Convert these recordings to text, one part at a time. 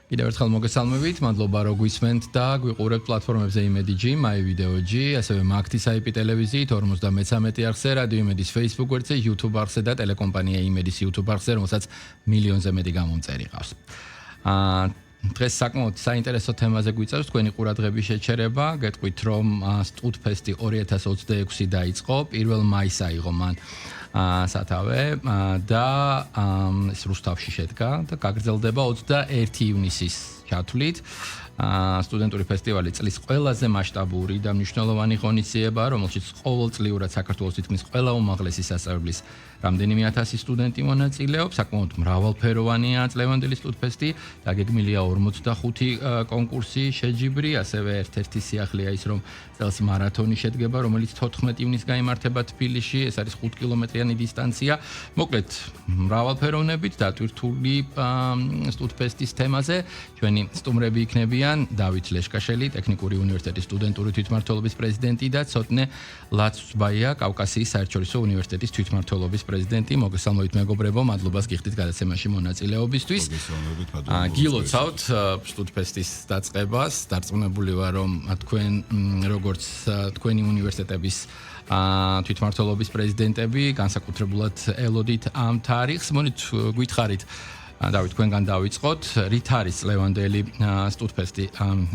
კიდევ ერთხელ მოგესალმებით, მადლობა რომ გვისმენთ და გვიყურებთ პლატფორმებზე იმედი.g, MyVideo.g, ასევე მაგთის IP ტელევიზიით 53 არხზე, რადიო იმედის Facebook გვერდზე, YouTube არხზე და ტელეკომპანია იმედის YouTube არხზე, რომელსაც მილიონზე მეტი გამომწერი ყავს. დღეს საკმაოდ საინტერესო თემაზე გვიწევს თქვენი ყურადღების შეჩერება. გეტყვით რომ სტუდფესტი 2026 დაიწყო, 1 მაისს აიღო მან სათავე და ეს რუსთავში შედგა და გაგრძელდება 21 ივნისის ჩათვლით. სტუდენტური ფესტივალი წლის ყველაზე მასშტაბური და მნიშვნელოვანი ღონისძიებაა, რომელშიც ყოველწლიურად საქართველოს თითქმის ყველა უმაღლესი სასწავლებლის რამდენიმე ათასი სტუდენტი მონაწილეობს. საკმაოდ მრავალფეროვანია წლევანდელი სტუდფესტი, დაგეგმილია 45 კონკურსი შეჯიბრი, ასევე ერთ-ერთი სიახლეა ის, რომ წელს მარათონი შედგება, რომელიც 14 ივნისს გაიმართება თბილისში, ეს არის 5 კილომეტრიანი დისტანცია. მოკლედ, მრავალფეროვნებით დატვირთული სტუდფესტის თემაზე ჩვენი სტუმრები იქნებიან დავით ლეშკაშელი, ტექნიკური უნივერსიტეტის სტუდენტური თვითმმართველობის პრეზიდენტი და ცოტნე ლაცბაია, კავკასიის საერთაშორისო უნივერსიტეტის თვითმმართველობის პრეზიდენტი. მოგესალმებით მეგობრებო, მადლობას გიხდით გადაცემაში მონაწილეობისთვის. გილოცავთ სტუდფესტის დაწყებას, დარწმუნებული ვარ, რომ თქვენ როგორც თქვენი უნივერსიტეტების თვითმმართველობის პრეზიდენტები განსაკუთრებულად ელოდით ამ თარიღს. მონით გვითხარით დავით, თქვენგან დავიწყოთ, რით არის წლევანდელი სტუდფესტი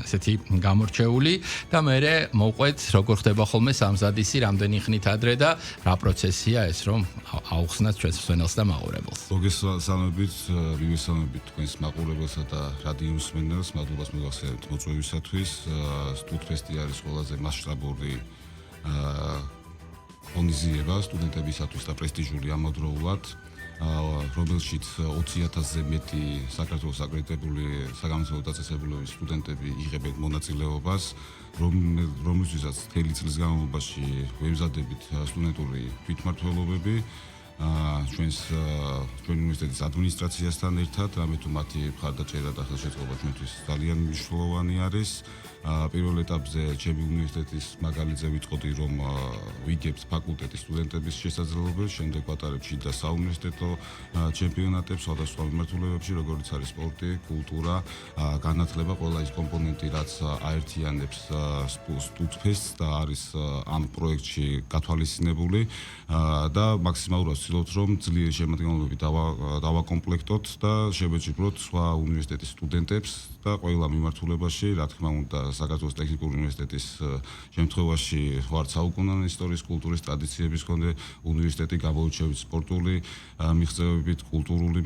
ესეთი გამორჩეული და მერე მოვყვეთ როგორ ხდება ხოლმე სამზადისი, რამდენი ხნით ადრე და რა პროცესია ეს, რომ აუხსნათ ჩვენს მსმენელს და მაყურებელს. მოგესალმებით, მივესალმებით თქვენს მაყურებელსა და რადიო მსმენელს, მადლობას მოგახსენებთ მოწვევისათვის. სტუდფესტი არის ყველაზე მასშტაბური ღონისძიება სტუდენტებისათვის და პრესტიჟული ამავდროულად, რომელშიც 20,000-ზე მეტი საქართველოს აკრედიტებული საგამომცემლო დაწესებულების სტუდენტები იღებენ მონაწილეობას, რომელთვისაც მთელი წლის განმავლობაში ვემზადებით სტუდენტური თვითმმართველობები ჩვენი უნივერსიტეტის ადმინისტრაციასთან ერთად, რამე თუ მათი მხარდაჭერა და ხელშეწყობა ჩვენთვის ძალიან მნიშვნელოვანი არის. პირველ ეტაპზე ჩემი უნივერსიტეტის მაგალითზე ვიტყოდი, რომ ვიგებთ ფაკულტეტის სტუდენტების შესაძლებლობებს, შემდეგ ვატარებთ შიდა საუნივერსიტეტო ჩემპიონატებს სხვადასხვა მიმართულებებში, როგორიც არის სპორტი, კულტურა, განათლება, ყველა ის კომპონენტი, რაც აერთიანებს სტუდფესტს და არის ამ პროექტში გათვალისწინებული და მაქსიმალურად ვცდილობთ, რომ ძლიერი შემადგენლობები დავაკომპლექტოთ და შევეჯიბროთ სხვა უნივერსიტეტის სტუდენტებს და ყველა მიმართულებაში, რა თქმა უნდა, საქართველოს ტექნიკური უნივერსიტეტის შემთხვევაში ვართ საუკუნოვანი ისტორიის, კულტურის ტრადიციების მქონე უნივერსიტეტი, გამოირჩევით სპორტული მიღწევებით, კულტურული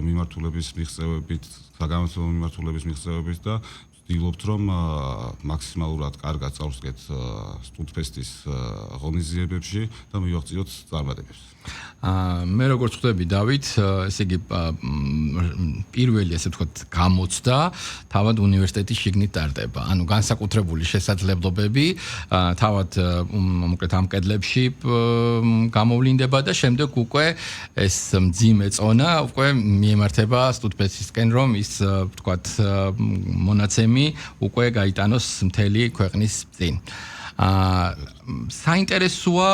მიმართულების მიღწევებით, საგამომცემლო მიმართულების მიღწევებით და ვცდილობთ, რომ მაქსიმალურად კარგად წავსდგეთ სტუდფესტის ღონისძიებებში და მივაღწიოთ წარმატებებს. მე როგორც ხვდები დავით, ესე იგი პირველი ესე ვთქვათ გამოცდა თავად უნივერსიტეტის შიგნით ტარდება. ანუ განსაკუთრებული შესაძლებლობები თავად მოკლედ ამ კედლებში გამოვლინდება და შემდეგ უკვე ეს მძიმე წონა უკვე მიემართება სტუდფესტისკენ, რომ ის ვთქვათ მონაცემი უკვე გაიტანოს მთელი ქვეყნის წინ. საინტერესოა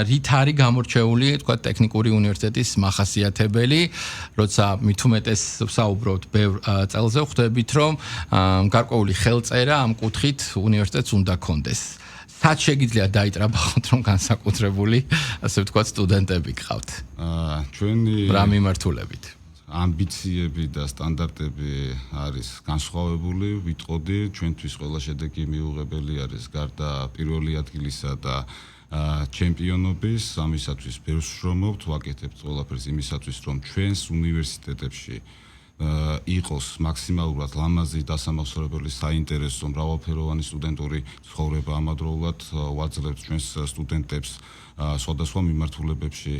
რით არის გამორჩეული თქვა ტექნიკური უნივერსიტეტის მახასიათებელი, როცა მით უმეტეს ვსაუბრობთ ბევრ წელზე, ხვდებით რომ გარკვეული ხელწერა ამ კუთხით უნივერსიტეტს უნდა კონდეს. სად შეგიძლია დაიტრაბახოთ, რომ განსაკუთრებული ასე ვთქვათ სტუდენტები გყავთ? ჩვენი რა მიმართულებით? ამბიციები და სტანდარტები არის განსხვავებული, ვიტყოდი, ჩვენთვის ყველა შედეგი მიუღებელი არის გარდა პირველი ადგილისა და ჩემპიონობის, ამისათვის ბევრს ვშრომობთ, ვაკეთებთ ყველაფერს იმისათვის, რომ ჩვენს უნივერსიტეტებში იყოს მაქსიმალურად ლამაზი, დასამახსოვრებელი, საინტერესო, მრავალფეროვანი სტუდენტური ცხოვრება ამავდროულად ვაძლევთ ჩვენს სტუდენტებს სხვადასხვა მიმართულებებში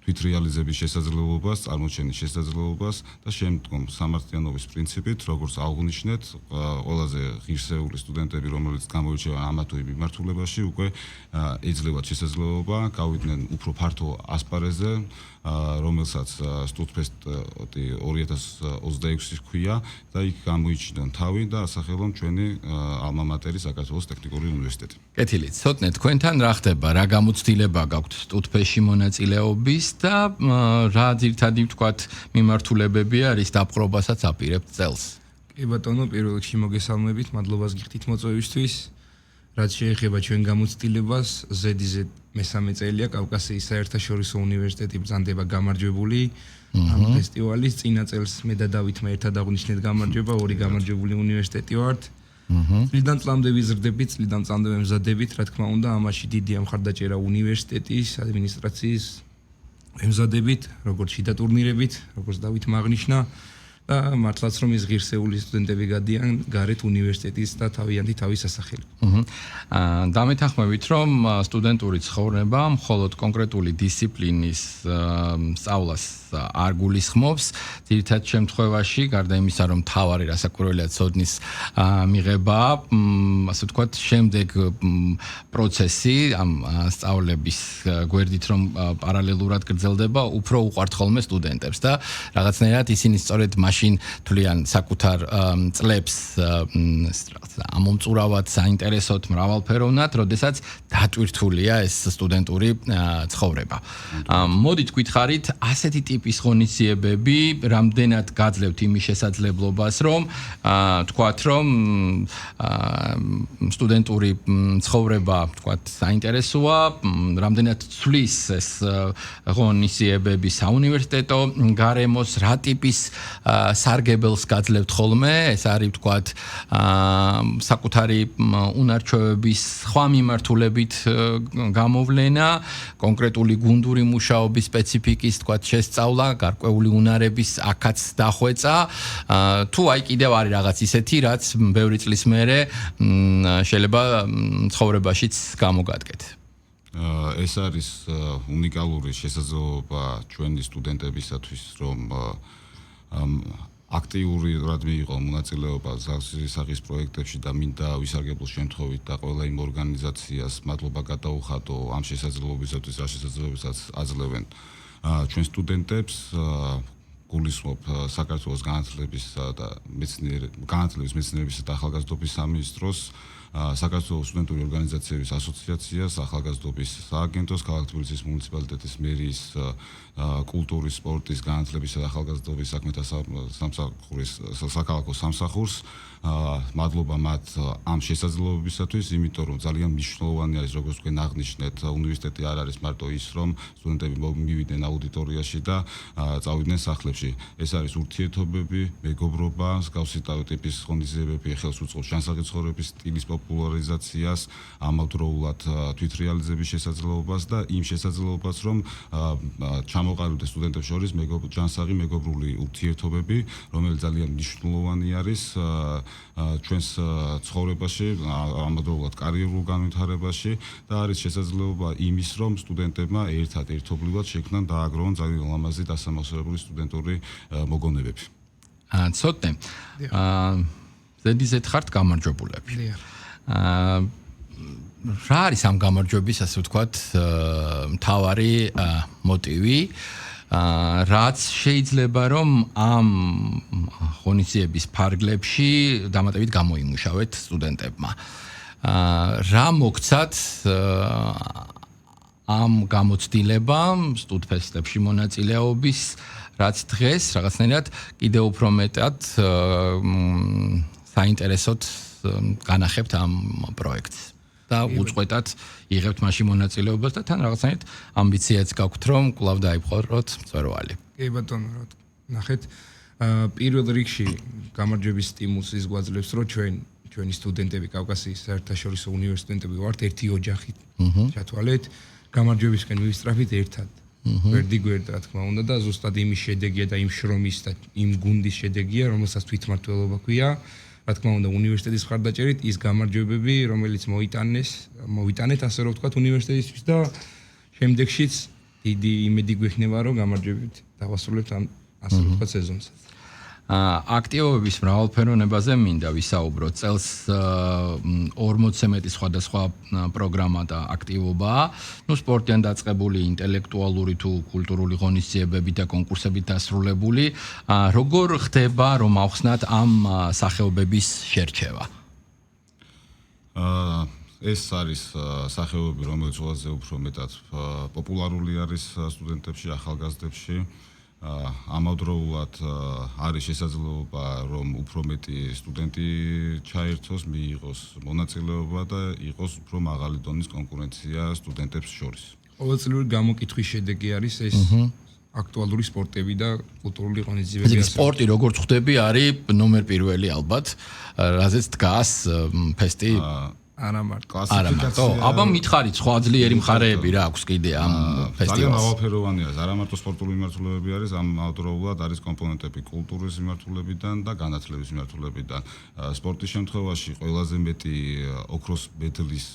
თვითრეალიზების შესაძლებლობას, წარმოჩენის შესაძლებლობას და შემდგომ სამართლიანობის პრინციპით, როგორც აღნიშნეთ, ყველაზე ღირსეული სტუდენტები, რომელიც გამოირჩევა ამა თუ იმ მიმართულებაში, უკვე ეძლევათ შესაძლებლობა გავიდნენ უფრო ფართო ასპარეზზე, რომელსაც სტუდფესტი 2026-ის ჰქვია და იქ გამოიჩინონ თავი და ასახელონ ჩვენი ალმა მატერი საქართველოს ტექნიკური უნივერსიტეტი. კეთილი, ცოტნე თქვენთან რა ხდება, რა გამოცდილება გაქვთ სტუდფესტში მონაწილეობის და რა ძირითადი ვთქვათ მიმართულებები არის დაპყრობასაც აპირებთ წელს. კი ბატონო, პირველ რიგში მოგესალმებით, მადლობას გიხდით მოწვევისთვის. რაც შეეხება ჩვენ გამოცდილებას, ზედიზედ მესამე წელია კავკასიის საერთაშორისო უნივერსიტეტი ბრძანდება გამარჯვებული ამ ფესტივალის. წინა წელს მე და დავითმა ერთად აღვნიშნეთ გამარჯვება, ორი გამარჯვებული უნივერსიტეტი ვართ. წლიდან წლამდე ვიზრდებით, წლიდან წლამდე ვემზადებით, რა თქმა უნდა, ამაში დიდია მხარდაჭერა უნივერსიტეტის, ადმინისტრაციის ემზადებით, როგორც შიდა ტურნირებით, როგორც დავითმა აღნიშნა. და მართლაც რომ ის ღირსეული სტუდენტები გადიან გარეთ უნივერსიტეტის და თავიანთი თავის სასახელი. დამეთანხმებით რომ სტუდენტური ცხოვრება მხოლოდ კონკრეტული დისციპლინის სწავლას არ გულისხმობს, ძირითად შემთხვევაში, გარდა იმისა, რომ თავარი რასაკვირველია ცოდნის მიღება, ასე ვთქვათ, შემდეგ პროცესი ამ სწავლების გვერდით რომ პარალელურად გრძელდება, უფრო უყვართ ხოლმე სტუდენტებს და რაღაცნაირად ისინი სწორედ მაშინ თვლიან საკუთარ წლებს ამომწურავად, საინტერესოდ, მრავალფეროვნად, როდესაც დატვირთულია ეს სტუდენტური ცხოვრება. მოდით გითხარით, ასეთი ტიპის ღონისძიებები რამდენად გაძლევთ იმის შესაძლებლობას, რომ თქვათ, რომ სტუდენტური ცხოვრება, თქვათ, საინტერესოა, რამდენად ცვლის ეს ღონისძიებები საუნივერსიტეტო გარემოს, რა ტიპის სარგებელს გაძლევთ ხოლმე, ეს არის ვთქვათ საკუთარი უნარჩვევების სხვა მიმართულებით გამოვლენა, კონკრეტული გუნდური მუშაობის სპეციფიკის ვთქვათ შესწავლა, გარკვეული უნარების აქაც დახვეწა, თუ აი კიდევ არის რაღაც ისეთი, რაც ბევრი წლის მერე შეიძლება ცხოვრებაშიც გამოგადგეთ. ეს არის უნიკალური შესაძლებლობა ჩვენი სტუდენტებისათვის, რომ აქტიურად მიიღო მონაწილეობა სახის პროექტებში და მინდა ვისარგებლოს შემთხვევით და ყველა იმ ორგანიზაციას მადლობა გადაუხადო ამ შესაძლებლობისათვის, რა შესაძლებლობებსაც აძლევენ ჩვენ სტუდენტებს. გულისხმობ საქართველოს განათლებისა და მეცნიერებისა და ახალგაზრდობის სამინისტროს, საქართველოს სტუდენტური ორგანიზაციების ასოციაციას, ახალგაზრდობის სააგენტოს, ქალაქ თბილისის მუნიციპალიტეტის მერიის კულტურის, სპორტის, განათლებისა და ახალგაზრდობის საქმეთა სამსახურის საქალაქო სამსახურს. მადლობა მათ ამ შესაძლებლობებისათვის, იმიტომ რომ ძალიან მნიშვნელოვანი არის, როგორც თქვენ აღნიშნეთ, უნივერსიტეტი არ არის მარტო ის, რომ სტუდენტები მივიდნენ აუდიტორიაში და წავიდნენ სახლებში. ეს არის ურთიერთობები, მეგობრობა, მსგავსი ტიპის ღონისძიებები ხელს უწყობს ჩანსაღი ცხოვრების სტილის პოპულარიზაციას, ამავდროულად თვითრეალიზების შესაძლებლობას და იმ შესაძლებლობას, რომ ჩამოყალიბდეს სტუდენტებს შორის ჩანსაღი მეგობრული ურთიერთობები, რომელიც ძალიან მნიშვნელოვანი არის ჩვენს ცხოვრებაში, ამავდროულად კარიერულ განვითარებაში და არის შესაძლებლობა იმის, რომ სტუდენტებმა ერთობლივად შექმნან დააგროვონ ძალიან ლამაზი დასამახსოვრებელი სტუდენტური მოგონებები. ცოტნე. ზედიზედ ხართ გამარჯვებულები. რა არის ამ გამარჯვების, ასე ვთქვათ, მთავარი მოტივი? რაც შეიძლება რომ ამ ღონისძიების ფარგლებში დამატებით გამოიმუშავეთ სტუდენტებმა. რა მოგცათ ამ გამოცდილებამ, სტუდფესტებში მონაწილეობის, რაც დღეს რაღაცნაირად კიდევ უფრო მეტად საინტერესოდ განახებთ ამ პროექტს და უწყვეტად იღებთ მაშინ მონაწილეობას და თან რაღაცნაირად ამბიციაც გაქვთ, რომ კვლავ დაიპყროთ მწვერვალი. კი ბატონო, ნახეთ, პირველ რიგში გამარჯვების სტიმულს ის გვაძლევს, რომ ჩვენი სტუდენტები კავკასიის საერთაშორისო უნივერსიტეტები ვართ ერთი ოჯახით ჩათვალეთ, გამარჯვებისკენ ვისწრაფით ერთად. გვერდიგვერდ, რა თქმა უნდა, და ზუსტად იმის შედეგია და იმ შრომის და იმ გუნდის შედეგია, რომელსაც თვითმმართველობა ქვია. რა თქმა უნდა, უნივერსიტეტის მხარდაჭერით ის გამარჯვებები, რომელიც მოვიტანეთ, ასე რომ ვთქვათ, უნივერსიტეტისთვის და შემდეგშიც დიდი იმედი გვექნება, რომ გამარჯვებით დავასრულებთ ამ ასე რომ ვთქვათ სეზონსაც. აქტივობების მრავალფეროვნებაზე მინდა ვისაუბროთ. წელს 40-ზე მეტი სხვადასხვა პროგრამა და აქტივობაა. სპორტიდან დაწყებული ინტელექტუალური თუ კულტურული ღონისძიებები და კონკურსებით დასრულებული. როგორ ხდება, რომ ავხსნათ ამ სახეობების შერჩევა? ეს არის სახეობები, რომელიც ყველაზე უფრო მეტად პოპულარული არის სტუდენტებში, ახალგაზრდებში. ამავდროულად არის შესაძლებლობა, რომ უფრო მეტი სტუდენტი ჩაერთოს, მიიღოს მონაწილეობა და იყოს უფრო მაღალი დონის კონკურენცია სტუდენტებს შორის. ყოველწლიური გამოკითხვის შედეგი არის ეს აქტუალური სპორტები და კულტურული ღონისძიებები. ეს სპორტი როგორც ხვდები არის ნომერ პირველი ალბათ, რაზეც დგას ფესტი. არა მარტო კლასიფიკაცია. აბა მითხარით სხვა ძლიერი მხარეები რა აქვს კიდე ამ ძალიან ფესტივალს. მრავალფეროვანი არის, არა მარტო სპორტული მიმართულებები არის, ამავდროულად არის კომპონენტები კულტურის მიმართულებიდან და განათლების მიმართულებიდან. სპორტის შემთხვევაში ყველაზე მეტი ოქროს მედლის,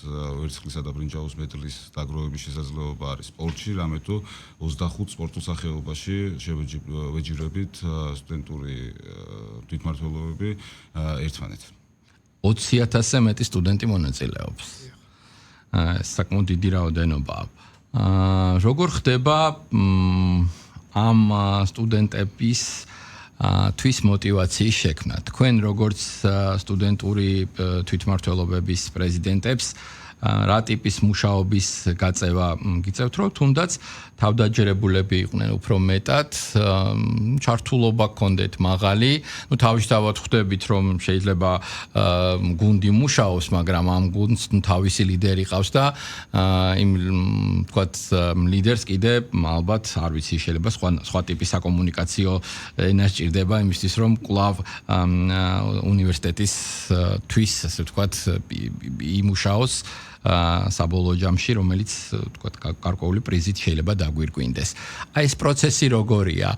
ვერცხლისა და ბრინჯაოს მედლის დაგროვების შესაძლებლობა არის სპორტში, რამე თუ 25 სპორტულ სახეობაში შევეჯიბრებით სტუდენტური თვითმმართველობები ერთმანეთს. 20,000-ზე მეტი სტუდენტი მონაწილეობს. ეს საკმაოდ დიდი რაოდენობაა. როგორ ხდება ამ სტუდენტების თვის მოტივაციის შექმნა? თქვენ როგორც სტუდენტური თვითმმართველობების პრეზიდენტებს რა ტიპის მუშაობის გაწევა გიწევთ, რომ თუნდაც თავდაჯერებულები იყვნენ უფრო მეტად, ჩართულობა გქონდეთ მაღალი, თავისთავად ხვდებით, რომ შეიძლება გუნდი მუშაობს, მაგრამ ამ გუნდს თავისი ლიდერი ყავს და იმ თქვათ ლიდერს კიდე ალბათ არ ვიცი, შეიძლება სხვა ტიპის საკომუნიკაციო ენა სჭირდება იმისთვის, რომ კვლავ უნივერსიტეტის თვის, ასე ვთქვათ, იმუშაოს საბოლოო ჯამში, რომელიც თქვათ გარკვეული პრიზით შეიძლება დაგვირგვინდეს. აი ეს პროცესი როგორია?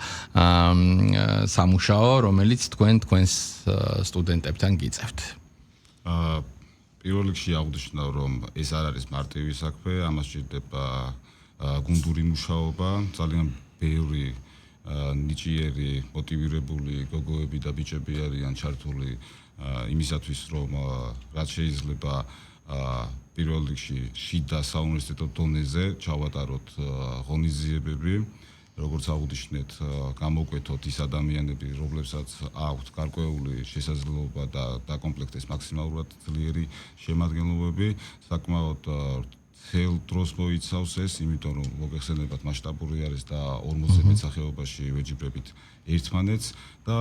სამუშაო, რომელიც თქვენს სტუდენტებთან გიწევთ. პირველ რიგში აღნიშნავ, რომ ეს არ არის მარტივი საქმე, ამას სჭირდება გუნდური მუშაობა, ძალიან ბევრი ნიჭიერი, მოტივირებული გოგოები და ბიჭები არიან ჩართული იმისათვის, რომ რაც შეიძლება პირველ რიგში შიდა საუნივერსიტეტო დონეზე ჩავატაროთ ღონისძიებები, როგორც აღნიშნეთ, გამოკვეთოთ ის ადამიანები, რომლებსაც აქვთ გარკვეული შესაძლებლობა და დაკომპლექტეს მაქსიმალურად ძლიერი შემადგენლობები, საკმაოდ ცელ დროს მოიცავს ეს, იმიტომ რომ მოგეხსენებათ მასშტაბური არის და 40-ზე მეტ სახეობაში ვეჯიბრებით ერთმანეთს და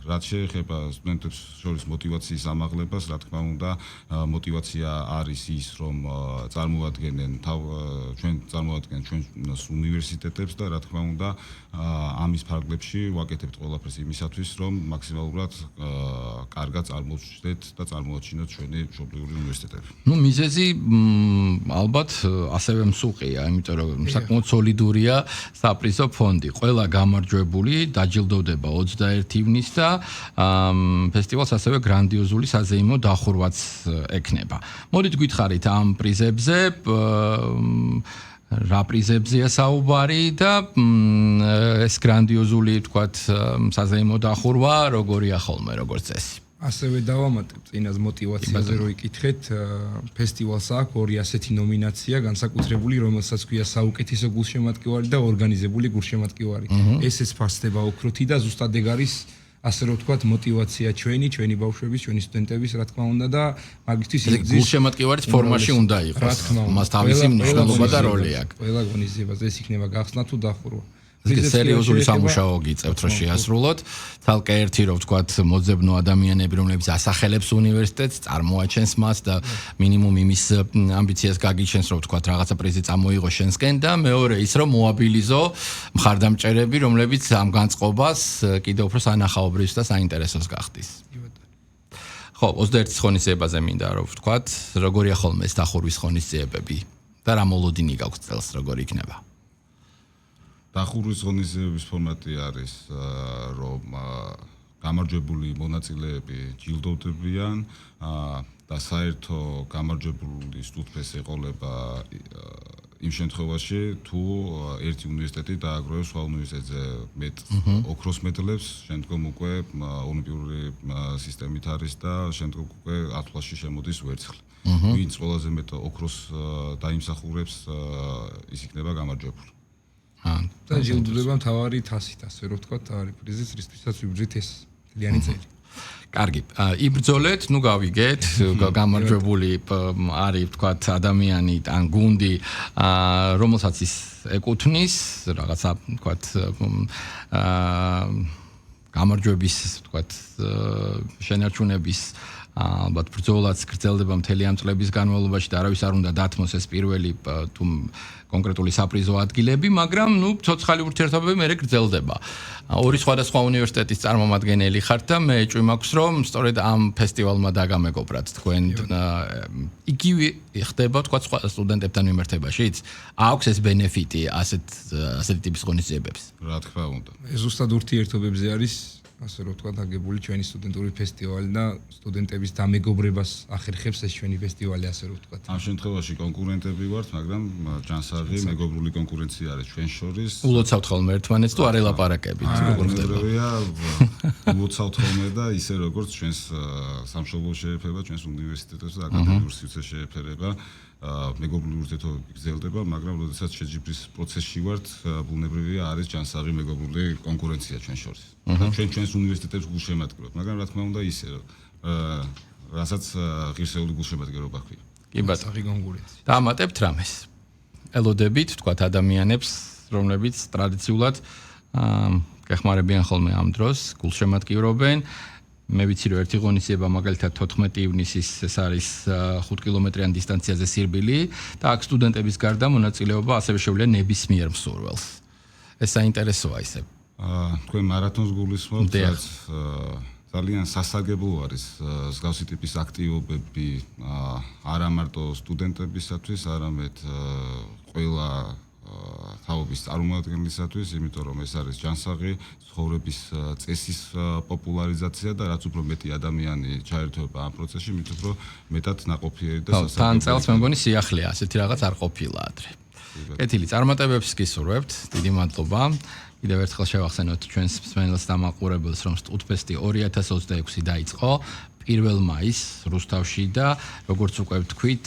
რაც შეეხება სტუდენტებს შორის მოტივაციის ამაღლებას, რა თქმა უნდა, მოტივაცია არის ის, რომ წარმოადგენენ ჩვენს უნივერსიტეტებს და რა თქმა უნდა, ამის ფარგლებში ვაკეთებთ ყველაფერს იმისათვის, რომ მაქსიმალურად კარგად წარმოჩნდეთ და წარმოაჩინოთ ჩვენი მშობლიური უნივერსიტეტები. მიზეზი ალბათ ასევე მსუყია, იმიტომ რომ საკმაოდ სოლიდურია საპრიზო ფონდი. ყველა გამარჯვებული დაჯილდოვდება 21 ივნისს და ფესტივალს ასევე გრანდიოზული საზეიმო დახურვაც ექნება. მოდით გითხარით ამ პრიზებზე, რა პრიზებზეა საუბარი და ეს გრანდიოზული, თქვათ, საზეიმო დახურვა როგორია ხოლმე, როგორც წესი? ასევე დავამატებ წინას მოტივაციაზე რო იკითხეთ, ფესტივალს აქვს ორი ასეთი ნომინაცია, განსაკუთრებული, რომელსაც ქვია საუკეთესო გულშემატკივარი და ორგანიზებული გულშემატკივარი. ესეც ფასდება ოქროთი და ზუსტად ეგ არის, ასე რომ ვთქვათ, მოტივაცია ჩვენი ბავშვების, ჩვენი სტუდენტების, რა თქმა უნდა და მაგისთვის იგზის გულშემატკივარის ფორმაში უნდა იყოს. მას თავისი მნიშვნელობა და როლი აქვს. ყველა ღონისძიებაზე ეს იქნება გახსნა თუ დახურვა. სერიოზული სამუშაო გიწევთ, რომ შეასრულოთ. თალკე ერთი, რომ ვთქვათ, მოძებნო ადამიანები, რომლებიც ასახელებს უნივერსიტეტს, წარმოაჩენს მას და მინიმუმ იმის ამბიციას გაგიჩენს, რომ ვთქვათ, რაღაცა პრიზი წამოიღო შენსკენ და მეორე ის, რომ მოაბილიზო მხარდამჭერები, რომლებიც ამ განწყობას კიდევ უფრო სანახაობრივს და საინტერესოს გახდის. ხო, 21-ის ღონისძიებაზე მინდა რომ ვთქვათ, როგორია ხოლმე ეს დახურვის ღონისძიებები და რა მოლოდინი გაქვს წელს, როგორი იქნება? დახურვის ღონისძიების ფორმატი არის, რომ გამარჯვებული მონაწილეები ჯილდოვდებიან და საერთო გამარჯვებული სტუდენტს ეყოლება იმ შემთხვევაში, თუ ერთი უნივერსიტეტი დააგროვებს სხვა უნივერსიტეტზე მეტ ოქროს მედლებს, შემდგომ უკვე ოლიმპიური სისტემით არის და შემდგომ უკვე ათვლაში შემოდის ვერცხლი. ვინც ყველაზე მეტ ოქროს დაიმსახურებს, ის იქნება გამარჯვებული. და ჯილდოვდება მთავარი თასით, ასე რომ ვთქვათ, თავარი პრიზიც, რისთვისაც ვიბრძვით ეს მთლიანი წელი. კარგი. იბრძოლეთ, ნუ გავიგეთ, გამარჯვებული არის თქვათ ადამიანი ან გუნდი, რომელსაც ის ეკუთვნის, რაღაცა თქვათ გამარჯვების თქვათ შენარჩუნების ალბათ ბრძოლაც გრძელდება მთელი ამ წლების განმავლობაში და არავის არ უნდა დათმოს ეს პირველი თუ კონკრეტული საპრიზო ადგილები, მაგრამ ნუ ცოცხალი ურთიერთობები მერე გრძელდება. ორი სხვადასხვა უნივერსიტეტის წარმომადგენელი ხართ და მე ეჭვი მაქვს, რომ სწორედ ამ ფესტივალმა დაგამეგობრათ თქვენ იგივე ხდება თქვა სხვა სტუდენტებთან მიმართებაშიც. აქვს ეს ბენეფიტი ასეთი ტიპის ღონისძიებებს. რა თქმა უნდა. ეს ზუსტად ურთიერთობებზე არის ასე რომ თქვა დაგებული ჩვენი სტუდენტური ფესტივალი და სტუდენტების დამეგობრებას ახერხებს ეს ჩვენი ფესტივალი ასე რომ თქვა. ამ შემთხვევაში კონკურენტები ვართ, მაგრამ ჯანსაღი მეგობრული კონკურენცია არის ჩვენ შორის. ულოცავთ ხოლმე ერთმანეთს თუ არ ელაპარაკებით, როგორ ხდება? ულოცავთ ხოლმე და ისე როგორც ჩვენს სამშობლოს შეეფერება, ჩვენს უნივერსიტეტებს და აკადემიურ სივრცეს შეეფერება. მეგობრული ურთიერთობები გრძელდება, მაგრამ როდესაც შეჯიბრის პროცესში ვართ, ბუნებრივია არის ჯანსაღი მეგობრული კონკურენცია ჩვენ შორის. ჩვენს უნივერსიტეტებს გულშემატკივრობთ, მაგრამ რა თქმა უნდა ისე, რასაც ღირსეული გულშემატკივრობა ხდება. კი ბატონო, სახი კონკურენცია. დაამატებთ რამეს. ელოდებით, თქვათ ადამიანებს, რომლებიც ტრადიციულად გეხმარებიან ხოლმე ამ დროს, გულშემატკივრობენ. მე ვიცი რომ ერთი ღონისძიება მაგალითად 14 ივნისის ეს არის 5 კილომეტრიან დისტანციაზე სირბილი და აქ სტუდენტების გარდა მონაწილეობა ასევე შეუძლია ნებისმიერ მსურველს. ეს საინტერესოა ისე. თქვენ მარათონს გულისხმობთ, რაც ძალიან სასარგებლო არის მსგავსი ტიპის აქტივობები არა მარტო სტუდენტებისათვის, არამედ ყველა თაობის წარმომადგენლისათვის, იმიტომ რომ ეს არის ჯანსაღი ცხოვრების წესის პოპულარიზაცია და რაც უფრო მეტი ადამიანი ჩაერთვება ამ პროცესში, მით უფრო მეტად ნაყოფიერი და სასარგებლო. თან წელს მე მგონი სიახლეა, ასეთი რაღაც არ ყოფილა ადრე. კეთილი, წარმატებებს გისურვებთ. დიდი მადლობა. კიდევ ერთხელ შევახსენოთ ჩვენს მსმენელს და მაყურებელს, რომ სტუდფესტი 2026 დაიწყო 1 მაისს რუსთავში და როგორც უკვე ვთქვით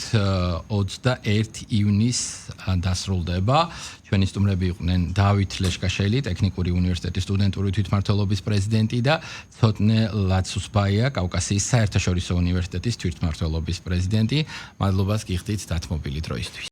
21 ივნისს დასრულდება. ჩვენი სტუმრები იყვნენ დავით ლეშკაშელი, ტექნიკური უნივერსიტეტის სტუდენტური თვითმმართველობის პრეზიდენტი და ცოტნე ლაცუსბაია, კავკასიის საერთაშორისო უნივერსიტეტის თვითმმართველობის პრეზიდენტი. მადლობას გიხდით დათმობილი დროისთვის.